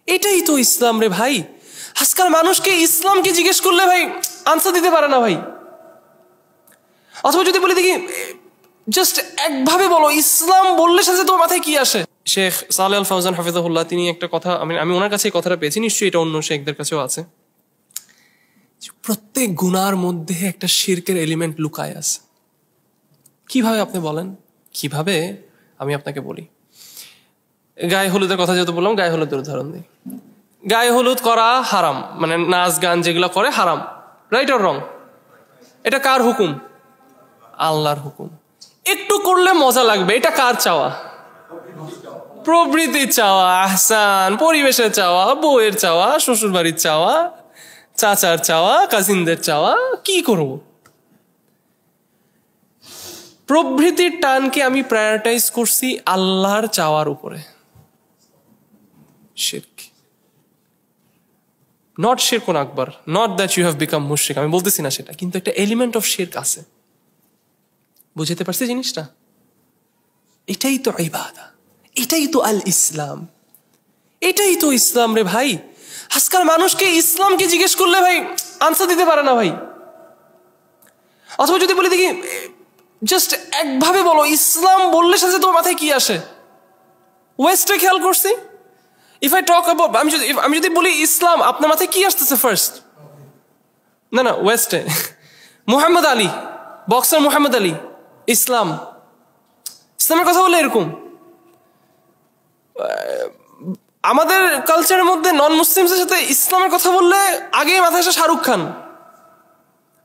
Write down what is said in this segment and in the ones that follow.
এটাই তো ইসলাম রে ভাই। আজকাল মানুষকে ইসলামকে জিজ্ঞেস করলে ভাই আনসার দিতে পারে না ভাই। অথবা যদি বলি দেখি জাস্ট একভাবে বলো ইসলাম বললে সাথে তোমার মাথায় কি আসে? শেখ সালেহ আল ফাওজান হাফিজাহুল্লাহ তিনি একটা কথা, আমি ওনার কাছে এই কথাটা পেয়েছি, নিশ্চয়ই এটা অন্য শেখদের কাছেও আছে। প্রত্যেক গুনার মধ্যে একটা শিরকের এলিমেন্ট লুকায় আছে। কিভাবে আপনি বলেন? কিভাবে? আমি আপনাকে বলি। গায়ে হলুদের কথা যেহেতু বললাম, গায়ে হলুদের উদাহরণ দিই। গায়ে হলুদ করা হারাম, মানে নাচ গান যেগুলো করে হারাম, রাইট অর রং? এটা কার হুকুম? আল্লাহর হুকুম। একটু করলে মজা লাগবে, এটা কার চাওয়া? প্রবৃত্তির চাওয়া, আহসান, পরিবেশের চাওয়া, বউয়ের চাওয়া, শ্বশুর বাড়ির চাওয়া, চাচার চাওয়া, কাজিনদের চাওয়া। কি করব? প্রবৃত্তির টানকে আমি প্রায়োরিটাইজ করছি আল্লাহর চাওয়ার উপরে। শিরক, নট শিরকুন আকবার, not that you have become মুশরিক, আমি বলতেছি না সেটা, কিন্তু একটা এলিমেন্ট অফ শিরক আছে। বুঝতে পারছি জিনিসটা? এটাই তো ইবাদত, এটাই তো আল ইসলাম, এটাই তো ইসলাম রে ভাই। আজকাল মানুষকে ইসলামকে জিজ্ঞেস করলে ভাই আনসার দিতে পারে না ভাই। অথবা যদি বলি দেখি জাস্ট একভাবে বলো ইসলাম বললে সাথে তোমার মাথায় কি আসে? ওয়েস্টে খেয়াল করছি। ইফ আই টক অ্যাবাউট, আমি যদি বলি ইসলাম, আপনার মাথায় কি আসতেছে ফার্স্ট? না ওয়েস্টে মুহাম্মদ আলী, বক্সার মুহাম্মদ আলী, ইসলাম, ইসলামের কথা বলে এরকম। আমাদের কালচারের মধ্যে নন মুসলিমসের সাথে ইসলামের কথা বললে আগে মাথায় আসে শাহরুখ খান,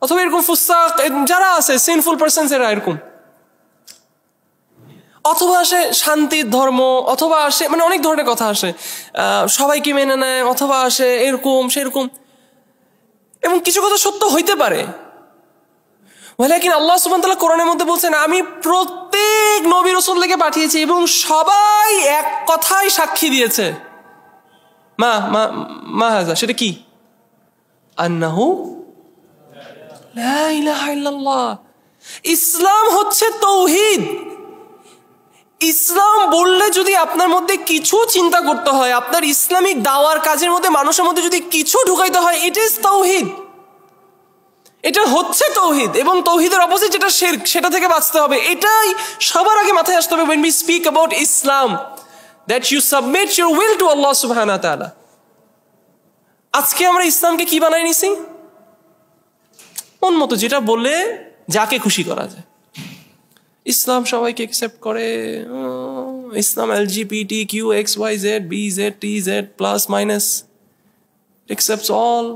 অথবা এরকম ফুসাক যারা আছে, সিনফুল পারসনস এরা এরকম, অথবা আসে শান্তির ধর্ম, অথবা আসে মানে অনেক ধরনের কথা আসে, সবাইকে মেনে নেয়, অথবা আসে এরকম সেরকম। এবং কিছু কথা সত্য হইতে পারে, কিন্তু আল্লাহ সুবহানাহু ওয়া তাআলা কোরআনের মধ্যে বলছেন আমি প্রত্যেক নবী রাসূলকে পাঠিয়েছি এবং সবাই এক কথাই সাক্ষী দিয়েছে। মা হাযা, সেটা কি? আন্নাহু লা ইলাহা ইল্লাল্লাহ। ইসলাম হচ্ছে তাওহীদ। ইসলাম বললে যদি আপনার মধ্যে কিছু চিন্তা করতে হয়, আপনার ইসলামিক দাওয়ার কাজের মধ্যে মানুষের মধ্যে যদি কিছু ঢুকাইতে হয়, ইট ইজ তাওহীদ। এটা হচ্ছে তাওহীদ, এবং তাওহীদের অপোজিট যেটা শিরক, সেটা থেকে বাঁচতে হবে। এটাই সবার আগে মাথায় আসতে হবে when we speak about Islam, that you submit your will to Allah subhanahu wa ta'ala. আজকে আমরা ইসলামকে কি বানাই নিছি? মন মতো যেটা বলে যাকে খুশি করা যায়। ইসলাম সবাইকে অ্যাকসেপ্ট করে, ইসলাম LGBTQ XYZ BZ TZ plus minus accepts all.